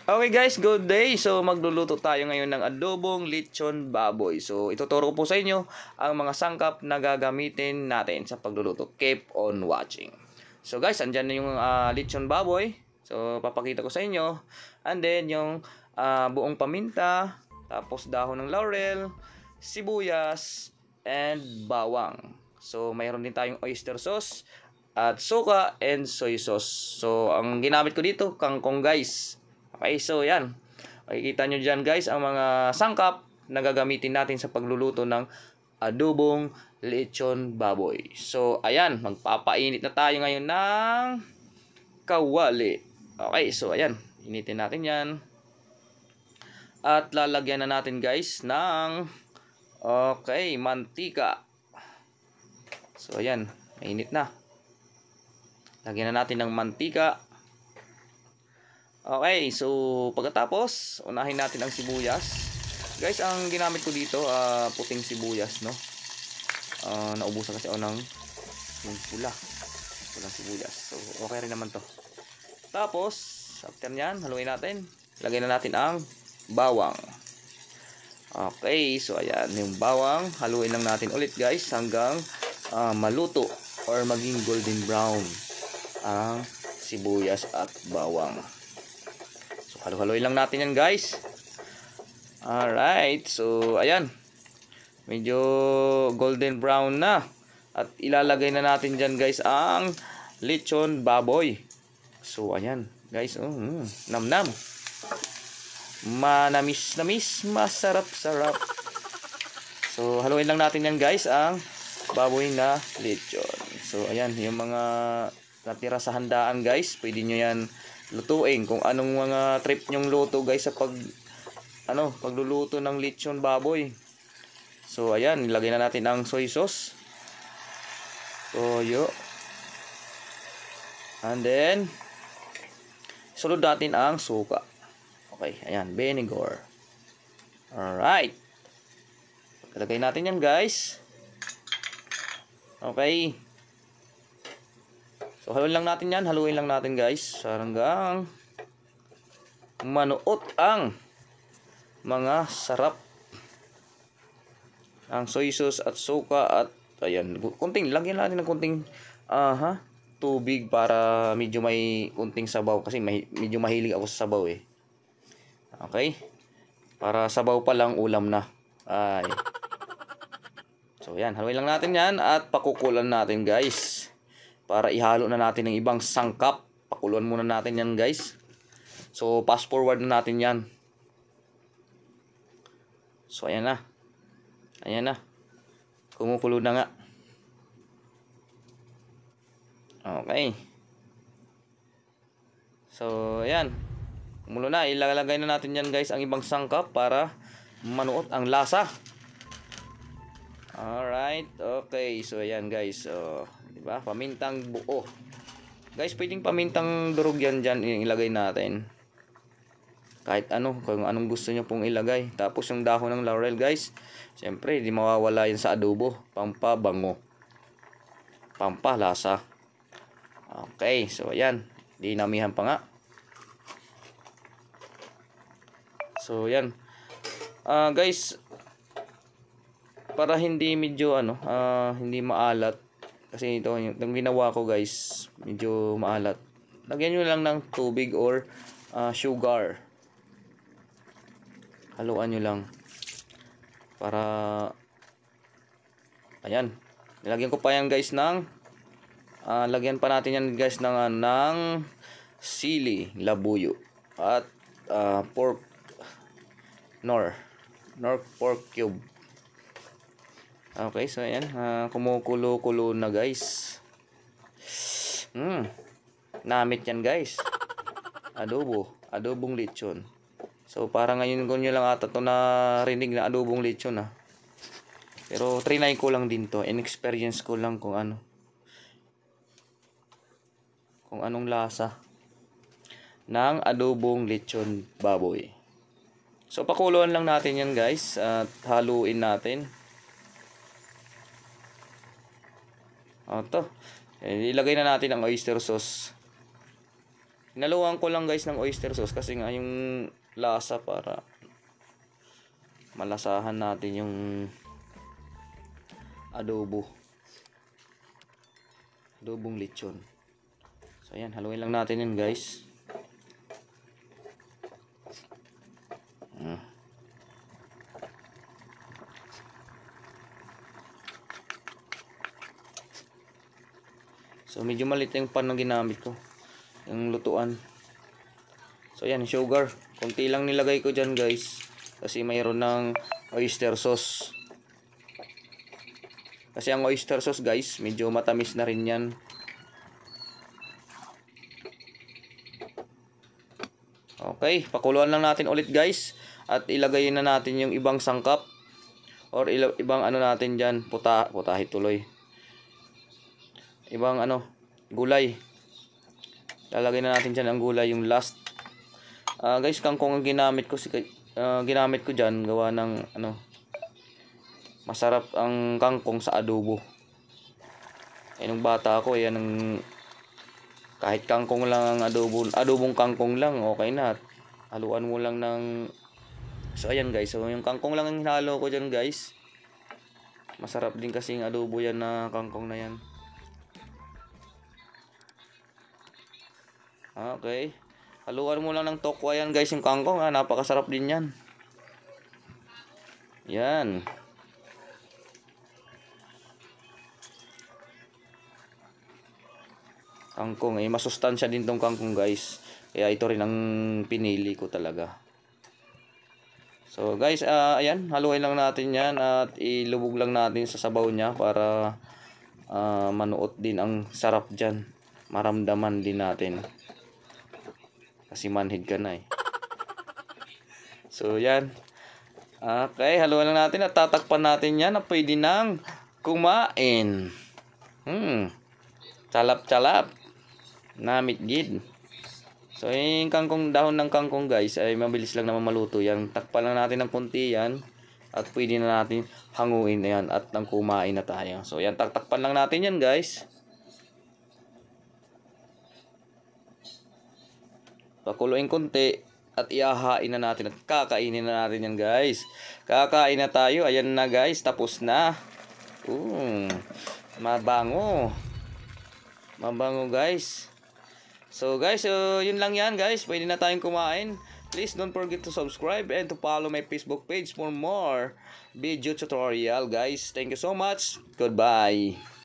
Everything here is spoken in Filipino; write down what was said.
Okay guys, good day. So magluluto tayo ngayon ng adobong lechon baboy. So ituturo ko po sa inyo ang mga sangkap na gagamitin natin sa pagluluto. Keep on watching. So guys, andyan na yung lechon baboy. So papakita ko sa inyo. And then yung buong paminta, tapos dahon ng laurel, sibuyas, and bawang. So mayroon din tayong oyster sauce at suka and soy sauce. So ang ginamit ko dito, kangkong guys. Okay, so yan. Makikita nyo dyan guys ang mga sangkap na gagamitin natin sa pagluluto ng adobong lechon baboy. So, ayan. Magpapainit na tayo ngayon ng kawali. Okay, so ayan. Initin natin yan. At lalagyan na natin guys ng mantika. So, ayan. Mainit na. Lagyan na natin ng mantika. Okay, so pagkatapos, unahin natin ang sibuyas. Guys, ang ginamit ko dito, puting sibuyas, no? Naubusan kasi ako ng yung pulang sibuyas. So, okay rin naman to. Tapos, after nyan, haluin natin. Lagyan na natin ang bawang. Okay, so ayan, yung bawang. Haluin lang natin ulit guys hanggang maluto or maging golden brown ang sibuyas at bawang. Halo-haloin lang natin yan guys. Alright. So ayan. Medyo golden brown na. At ilalagay na natin dyan guys ang lechon baboy. So ayan guys. Nam-nam. Manamis-namis. Masarap-sarap. So haluin lang natin yan guys ang baboy na lechon. So ayan. Yung mga natira sa handaan guys. Pwede nyo yan lutuin kung anong mga trip nyong luto guys sa pagluluto ng lechon baboy. So ayan, nilagay na natin ang soy sauce, toyo, and then sunod natin ang suka. Okay, ayan, vinegar. Alright, pagkalagay natin yan guys. Okay, so haluin lang natin yan, haluin lang natin guys hanggang manuot ang mga sarap ang soy sauce at suka. At ayan, kunting lagyan natin ng kunting tubig para medyo may kunting sabaw kasi medyo mahilig ako sa sabaw eh. Okay, para sabaw pa lang ulam na. Ay, so yan, haluin lang natin yan at pakukulan natin guys para ihalo na natin ng ibang sangkap. Pakuluan muna natin yan guys. So fast forward na natin yan. So ayan na. Ayan na. Kumukulo na nga. Okay. So ayan. Kumulo na. Ilalagay na natin yan guys ang ibang sangkap para manuot ang lasa. Alright. Okay. So ayan guys. So diba? Pamintang buo. Guys, pwedeng pamintang durog yan dyan ilagay natin. Kahit ano, kung anong gusto nyo pong ilagay. Tapos yung dahon ng laurel guys. Siyempre, di mawawala yan sa adobo. Pampabango. Pampalasa. Okay, so ayan. Dinamihan pa nga. So ayan. Guys, para hindi medyo hindi maalat. Kasi ito, yung ginawa ko guys, medyo maalat. Lagyan nyo lang ng tubig or sugar. Haluan nyo lang. Para, ayan. Nilagyan ko pa yan guys ng, lagyan pa natin yan guys ng sili, labuyo. At nor pork cube. Okay, so ayan, kumukulo-kulo na guys. Namit yan guys. Adobong lechon. So para ngayon ko nyo lang ata ito narinig na adobong lechon Pero trinay ko lang din to. In-experience ko lang kung anong lasa ng adobong lechon baboy. So pakuluan lang natin yan guys at haluin natin. Ilagay na natin ang oyster sauce. Hinaluan ko lang guys ng oyster sauce kasi nga yung lasa para malasahan natin yung adobong lechon. So ayan, haluin lang natin yun guys. So medyo maliit yung pan na ginamit ko, yung lutuan. So ayan, sugar konti lang nilagay ko dyan guys, kasi mayroon ng oyster sauce. Kasi ang oyster sauce guys, medyo matamis na rin yan. Okay, pakuluan lang natin ulit guys. At ilagay na natin yung ibang sangkap. Or ibang ano natin dyan, putahe tuloy. Ibang gulay. Lalagay na natin dyan ang gulay, yung last. Guys, kangkong ang ginamit ko dyan, gawa ng masarap ang kangkong sa adobo. Nung bata ako, kahit kangkong lang ang adobong kangkong lang, okay na. Haluan mo lang ng... So ayan guys, so yung kangkong lang ang hinalo ko dyan guys. Masarap din kasi yung adobo yan na kangkong na yan. Okay. Haluan mo lang ng tokwa yan guys yung kangkong. Napakasarap din yan. Yan. Kangkong, masustansya din tong kangkong guys. Kaya ito rin ang pinili ko talaga. So guys, ayan, haluin lang natin yan at ilubog lang natin sa sabaw niya para manuot din ang sarap dyan. Maramdaman din natin. Kasi manhid ka na eh. So yan. Okay, haluin lang natin at tatakpan natin yan na pwede nang kumain. Calap-calap. Namit gid. So, yung dahon ng kangkong guys, ay mabilis lang naman maluto yan. Takpan lang natin ng konti yan. At pwede na natin hanguin na yan. At nang kumain na tayo. So, yan, takpan lang natin yan guys. Pakuluin konti. At iahain na natin. At kakainin na natin yan guys. Kakain na tayo. Ayan na guys. Tapos na. Mabango. Mabango guys. So guys, yun lang yan guys. Pwede na tayong kumain. Please don't forget to subscribe and to follow my Facebook page for more video tutorial guys. Thank you so much. Goodbye.